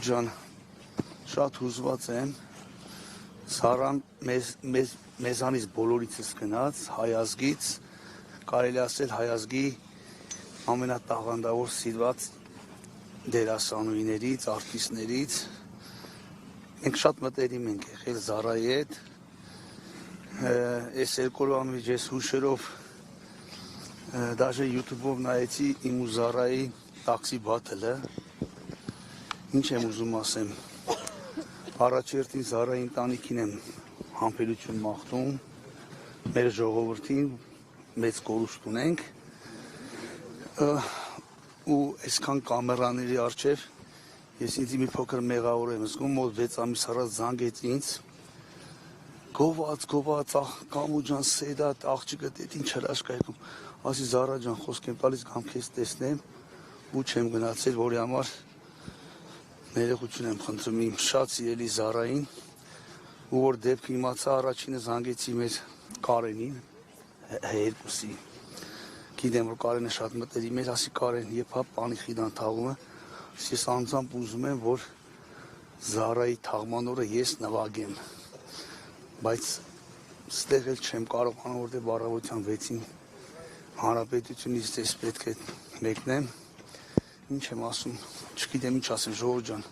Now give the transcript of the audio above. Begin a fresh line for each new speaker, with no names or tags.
ջան, շատ հուզված եմ, Զարան մեզանից բոլորիցս գնաց, հայազգից, կարելի ասել հայազգի ամենատաղանդավոր սիրված դերասանուհիներից, արտիստներից, մենք շատ մտերիմ ենք եղել Զարայի հետ, այս երկու օրվա մեջ ես հուշերով դաժե YouTube-ով նայեցի իմ ու Զարայի տաքսի բաթլը, ինչ եմ ուզում ասեմ, առաջերտին Զարայի ընտանիքին եմ համբերություն մաղթում, մեր ժողովրդին մեծ կորուստ ունենք ու այսքան կամերաների առջև ես ինձ մի փոքր մեղավոր եմ զգում, որ 6 ամիս առաջ զանգեց ինձ, գոված, Կամու ջան, Սեդատ, աղջիկը դետ ինչ հրաշքայքում, ասի Զարա ջան, խոսք եմ տալիս կամ քեզ տեսնեմ ու չեմ գնացել, որի համար ներողություն եմ խնդրում իմ շատ սիրելի Զարային, ու որ դեպքը իմացա առաջինը զանգեցի մեր Կարենին, երկուսի, գիտեմ, որ Կարենը շատ մտերիմ էր, ասի Կարեն, եփա պանի խիդան թաղումը, ես անձամբ ուզում եմ, որ Զարայի թաղման օրը ես նվագեմ, բայց ստեղ էլ չեմ կարողանում, որտեղ առավոտյան 6-ին հանրապետությունից ես պետք է մեկնեմ, ինչ եմ ասում, չգիտեմ ինչ ասեմ, ժողովուրդ ջան,